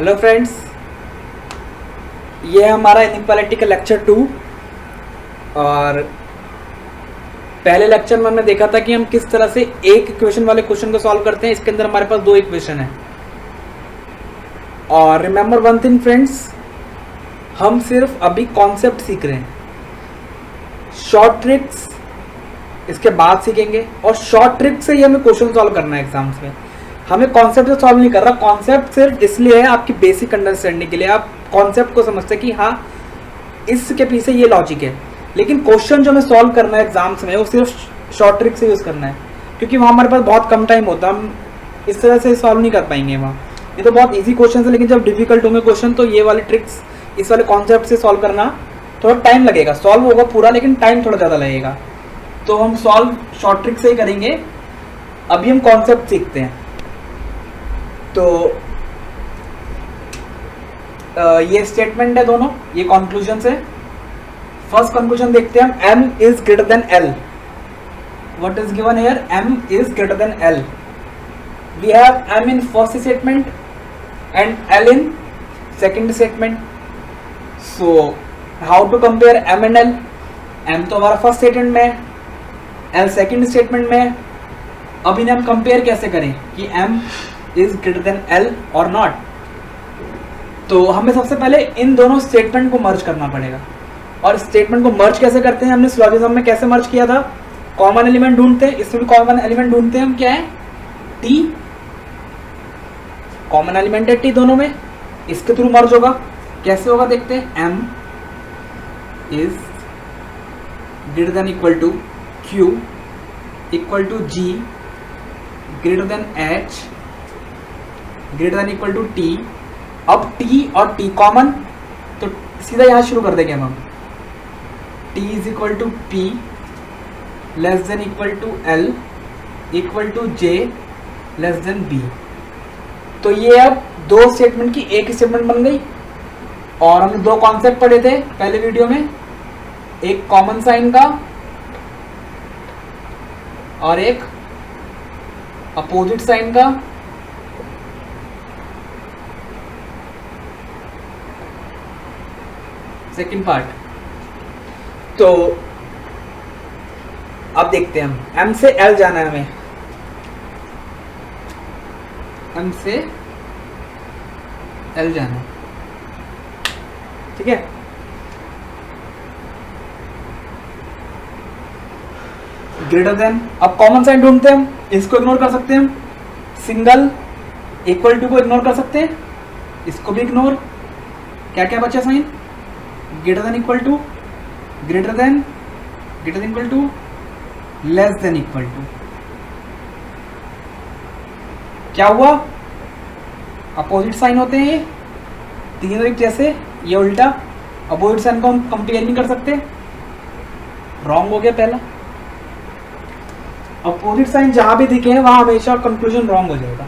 Hello friends, ये है हमारा इनइक्वालिटी का लेक्चर 2। और पहले लेक्चर में हमने देखा था कि हम किस तरह से एक इक्वेशन वाले क्वेश्चन को सॉल्व करते हैं। इसके अंदर हमारे पास दो इक्वेशन है। और रिमेंबर वन थिंग फ्रेंड्स, हम सिर्फ अभी कॉन्सेप्ट सीख रहे हैं। शॉर्ट ट्रिक्स इसके बाद सीखेंगे, और शॉर्ट ट्रिक से ही हमें क्वेश्चन सॉल्व करना है एग्जाम्स में। हमें कॉन्सेप्ट से सॉल्व नहीं कर रहा। कॉन्सेप्ट सिर्फ इसलिए है आपकी बेसिक अंडरस्टैंडिंग के लिए, आप कॉन्सेप्ट को समझते कि हाँ इसके पीछे ये लॉजिक है। लेकिन क्वेश्चन जो हमें सॉल्व करना है एग्जाम्स में वो सिर्फ शॉर्ट ट्रिक से यूज़ करना है, क्योंकि वहाँ हमारे पास बहुत कम टाइम होता है। हम इस तरह से सॉल्व नहीं कर पाएंगे वहाँ। ये तो बहुत ईजी क्वेश्चन है, लेकिन जब डिफिकल्ट होंगे क्वेश्चन तो ये वाली ट्रिक्स, इस वाले कॉन्सेप्ट से सॉल्व करना थोड़ा टाइम लगेगा। सॉल्व होगा पूरा, लेकिन टाइम थोड़ा ज़्यादा लगेगा। तो हम सॉल्व शॉर्ट ट्रिक से ही करेंगे। अभी हम कॉन्सेप्ट सीखते हैं। तो ये स्टेटमेंट है दोनों, ये कंक्लूजन है। फर्स्ट कंक्लूजन देखते हैं हम, m is greater than l। What is given here? m is greater than l। We have m in first statement and l in second statement. So how to compare m and l? m तो हमारा first statement में है, l second statement में है। अब इन्हें हम compare कैसे करें कि m is greater than l और नॉट? तो हमें सबसे पहले इन दोनों स्टेटमेंट को मर्ज करना पड़ेगा। और स्टेटमेंट को मर्ज कैसे करते हैं? हमने सिलोजिज्म में कैसे मर्ज किया था? कॉमन एलिमेंट ढूंढते हैं। इसमें भी कॉमन एलिमेंट ढूंढते हैं हम। क्या है? t। कॉमन एलिमेंट है t दोनों में, इसके थ्रू मर्ज होगा। कैसे होगा देखते हैं। m is greater than equal to q equal to g greater than h greater than equal to t। अब t और t कॉमन, तो सीधा यहां शुरू कर देंगे हम। t is equal to p less than equal to l equal to j less than b। तो ये अब दो स्टेटमेंट की एक स्टेटमेंट बन गई। और हमने दो कॉन्सेप्ट पढ़े थे पहले वीडियो में, एक कॉमन साइन का और एक अपोजिट साइन का। Second part. तो अब देखते हैं हम, m से l जाना है हमें। m से l जाना है, ठीक है। ग्रेटर देन, अब कॉमन साइन ढूंढते हैं हम। इसको इग्नोर कर सकते हैं हम, सिंगल इक्वल टू को इग्नोर कर सकते हैं, इसको भी इग्नोर। क्या क्या बचा sign? Greater than equal to, greater than equal to, less than equal to. क्या हुआ? अपोजिट साइन होते हैं ये तीनों एक जैसे, ये उल्टा। अपोजिट साइन को हम कंपेयर नहीं कर सकते, रॉन्ग हो गया पहला। अपोजिट साइन जहां भी दिखे वहां हमेशा कंक्लूजन रॉन्ग हो जाएगा।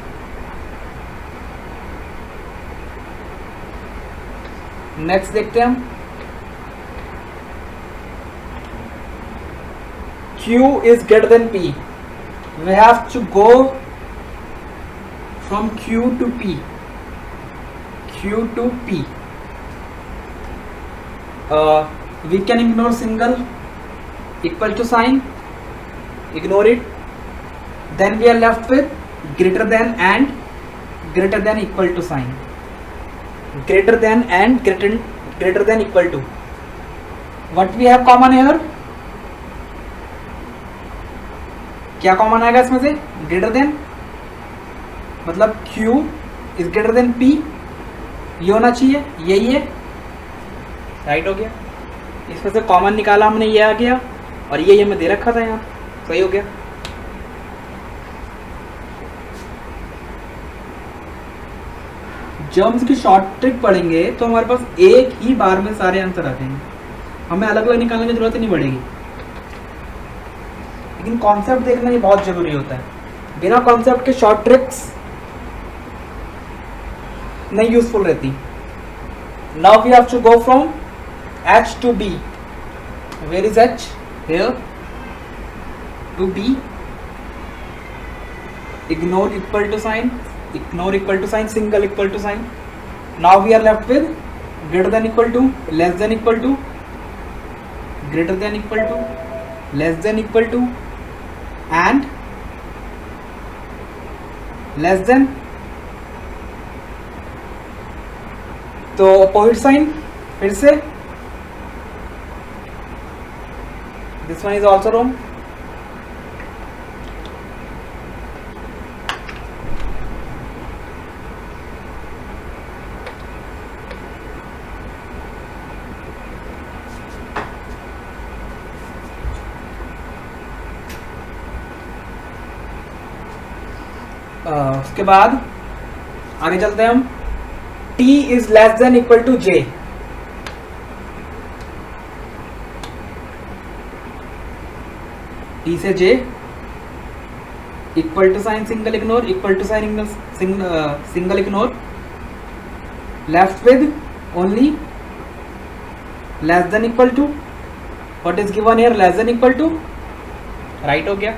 नेक्स्ट देखते हैं हम, Q is greater than P. We have to go from Q to P. Q to P. We can ignore single equal to sign. Ignore it. Then we are left with greater than and greater than equal to sign. Greater than and greater than equal to. What we have common here? क्या common आएगा इसमें से? Greater than, मतलब Q is greater then P। ये होना चाहिए, यही है, राइट हो गया। इसमें से कॉमन निकाला हमने, ये आ गया, और ये हमें दे रखा था यहाँ, सही हो गया। जब हम इसकी शॉर्ट ट्रिक पढ़ेंगे तो हमारे पास एक ही बार में सारे आंसर आ जाएंगे, हमें अलग अलग निकालने की जरूरत नहीं पड़ेगी। लेकिन कॉन्सेप्ट देखना ये बहुत जरूरी होता है। बिना कॉन्सेप्ट के शॉर्ट ट्रिक्स नहीं यूजफुल रहती। Now we have to go from h to b। Where is h? Here to b। Ignore equal to sign, ignore equal to sign, single equal to sign. Now we are left with greater than equal to, less than equal to, greater than equal to, less than equal to and less than. तो opposite sign फिर से, this one is also wrong. उसके बाद आगे चलते हैं हम। t is less than equal to j, t से j equal to sign single ignore, equal to sign single ignore, left with only less than equal to, what is given here, less than equal to, right हो गया।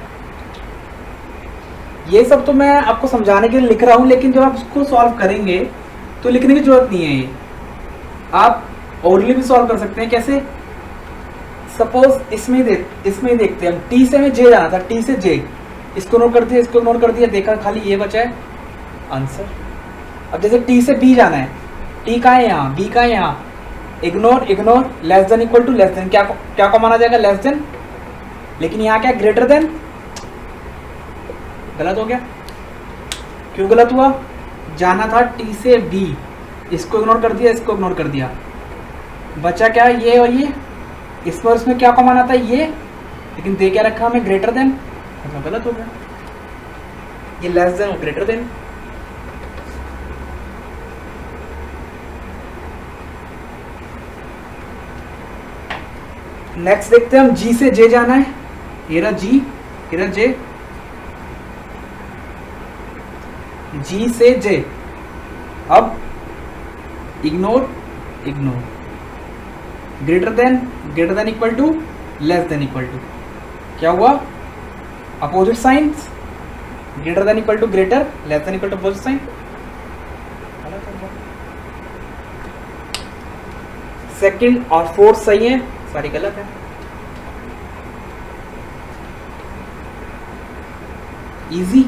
ये सब तो मैं आपको समझाने के लिए लिख रहा हूं, लेकिन जब आप उसको सॉल्व करेंगे तो लिखने की जरूरत नहीं है। ये आप ओरली भी सॉल्व कर सकते हैं। कैसे? सपोज इसमें ही देखते हैं हम। टी से हमें जे जाना था, टी से जे, इसको नोट कर दिया, इसको नोट कर दिया, देखा खाली ये बचा है आंसर। अब जैसे टी से बी जाना है, टी का है यहाँ, बी का है यहाँ, ignore ignore, less than equal to, less than क्या कॉमन आ जाएगा, लेस देन। लेकिन यहाँ क्या, ग्रेटर देन, गलत हो गया। क्यों गलत हुआ? जाना था टी से बी, इसको इग्नोर कर दिया, इसको इग्नोर कर दिया, बचा क्या, ये और ये। इस पर इसमें क्या कॉमन आता है, ये, लेकिन दे क्या रखा हमें, ग्रेटर देन, मतलब गलत हो गया। ये लेस देन और ग्रेटर देन। नेक्स्ट देखते हैं हम, जी से जे जाना है, ये रहा जी, ये रहा जे, जी से जे। अब ignore ignore, greater than equal to, less than equal to, क्या हुआ, opposite signs, greater than equal to greater, less than equal to opposite sign. Second और फोर्थ सही है, सारी गलत है। इजी।